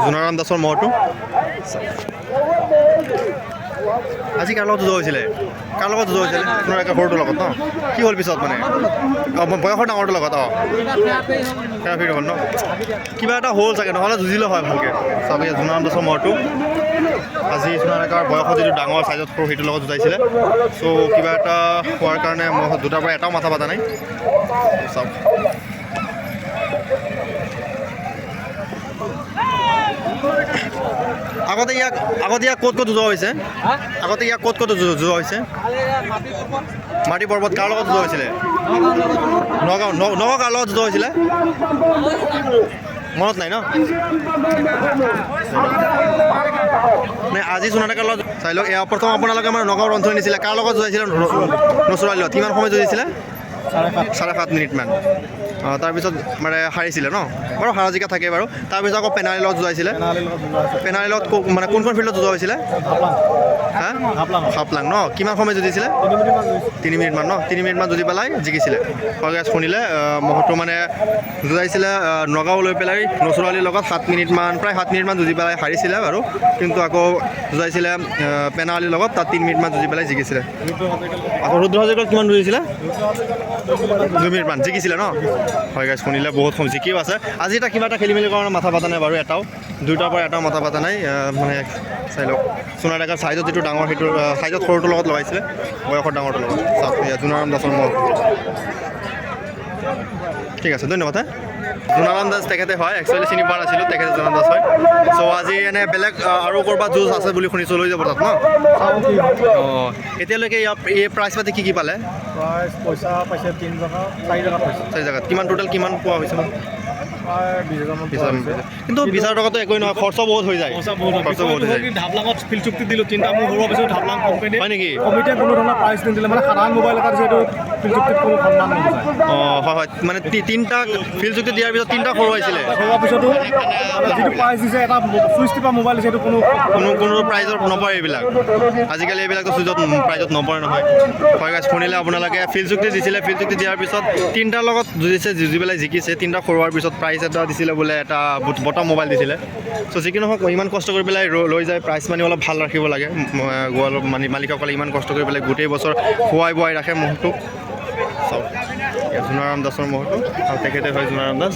জোনাৰাম দাসৰ মহৰটো আজি কাৰ লগত যুঁজ হৈছিলে কাৰ লগত যুঁজ হৈছিলে আপোনাৰ একে সৰুটোৰ লগত ন কি হ'ল পিছত মানে বয়সৰ ডাঙৰটোৰ লগত ফেৰ হ'ল ন কিবা এটা হ'ল চাগে নহ'লে যুঁজিলে হয় ভালকৈ চাব জোনাৰাম দাসৰ মহৰটো আজি সোণাৰেকাৰ বয়সত যিটো ডাঙৰ চাইজত সৰু সেইটোৰ লগত যুঁজাইছিলে চ' কিবা এটা হোৱাৰ কাৰণে মই দুটাৰ পৰা এটাও মাথা পাতা নাই চাওক আগতে ইয়াক ক'ত যুঁজোৱা হৈছে আগতে ইয়াক ক'ত যুঁজোৱা হৈছে মাটি পৰ্বত কাৰ লগত যুঁজোৱা হৈছিলে নগাঁও কাৰ লগত যুঁজোৱা হৈছিলে মনত নাই ন নে আজি সোণাৰেকাৰ লগত চাই লওক এয়া প্ৰথম আপোনালোকে আমাৰ নগাঁৱৰ অঞ্চল নিছিলে কাৰ লগত যুঁজাইছিলে নচৰালি লগত কিমান সময় যুঁজিছিলে 7.5 মিনিটমান তাৰপিছত মানে হাৰিছিলে ন বাৰু হাৰা জিকা থাকে বাৰু তাৰপিছত আকৌ পেনালিৰ লগত যুঁজাইছিলে পেনালিৰ লগত মানে কোনখন ফিল্ডত যুঁজোৱা হৈছিলে হা হাফলাং ন কিমান সময় যুঁজিছিলে 3 মিনিটমান ন 3 মিনিটমান যুঁজি পেলাই জিকিছিলে শুনিলে মহৰটো মানে যুঁজাইছিলে নগাঁও লৈ পেলাই নচৰালিৰ লগত 7 মিনিটমান প্ৰায় 7 মিনিটমান যুঁজি পেলাই হাৰিছিলে বাৰু কিন্তু আকৌ যুঁজাইছিলে পেনালিৰ লগত তাত 3 মিনিটমান যুঁজি পেলাই জিকিছিলে আকৌ ৰুদ্ৰ হাজৰিকাত কিমান যুঁজিছিলে 2 মিনিটমান জিকিছিলে ন হয় গাইজ শুনিলে বহুত সময় জিকিও আছে আজি এটা কিবা এটা খেলি মেলি কাৰণে মাথা পাতা নাই বাৰু এটাও দুটাৰ পৰা এটাও মাথা পাতা নাই মানে চাই লওক সোণাৰেকাৰ চাইজত যিটো ডাঙৰ সেইটো চাইজত সৰুটোৰ লগত লগাইছিলে বয়সৰ ডাঙৰটোৰ লগত চাওক জোনাৰাম দাসৰ মহ ঠিক আছে ধন্যবাদ জোনাৰাম দাস তেখেতে হয় একচুৱেলি চিনি পোৱা নাছিলোঁ তেখেতে জোনাৰাম দাস হয় চ' আজি এনে বেলেগ আৰু ক'ৰবাত যুঁজ আছে বুলি শুনিছোঁ লৈ যাব তাত ন অঁ এতিয়ালৈকে এই প্ৰাইজ পাতি কি পালে প্ৰাইজ পইচা পাইছে 3 জেগা 4 জেগাত পাইছে 4 জেগাত কিমান টোটেল কিমান পোৱা হৈছে কিন্তু 20,000 টকাটো একোৱেই নহয় খৰচ বহুত হৈ যায় খৰচ বহুত হৈ যায় ঢাপলাঙত ফিল্ড চুক্তি দিলোঁ 3টা মোৰ সৰুৰ পিছত ঢাপলাং কোম্পানী হয় নেকি কমিটিয়ে কোনো ধৰণৰ প্ৰাইজ নিদিলে মানে সাধাৰণ মোবাইল এটা যিহেতু ফিল্ড চুক্তিত কোনো সন্মান নোপোচায় অঁ হয় হয় মানে 3টা ফিল্ড চুক্তি দিয়াৰ পিছত 3টা সৰুৱাইছিলে সৰুৱাৰ পিছতো যিটো প্ৰাইজ দিছে এটা চুইচ টিপা মোবাইল যিহেতু কোনো প্ৰাইজত নপৰে এইবিলাক আজিকালি এইবিলাকতো চুইচত প্ৰাইজত নপৰে নহয় হয় গাইজ শুনিলে আপোনালোকে ফিল্ড চুক্তি দিছিলে ফিল্ড চুক্তি দিয়াৰ পিছত 3টাৰ লগত যুঁজি পেলাই জিকিছে 3টা সৰুৱাৰ পিছত প্ৰাইজ এটা দিছিলে বোলে এটা বটম মোবাইল দিছিলে চ' যিকি নহওক ইমান কষ্ট কৰি পেলাই লৈ যায় প্ৰাইজ মানি অলপ ভাল ৰাখিব লাগে গোৱালৰ মালিকসকলে ইমান কষ্ট কৰি পেলাই গোটেই বছৰ খোৱাই বোৱাই ৰাখে মহটোক চাওক জোনাৰাম দাসৰ মহটো আৰু তেখেতে হয় জোনাৰাম দাস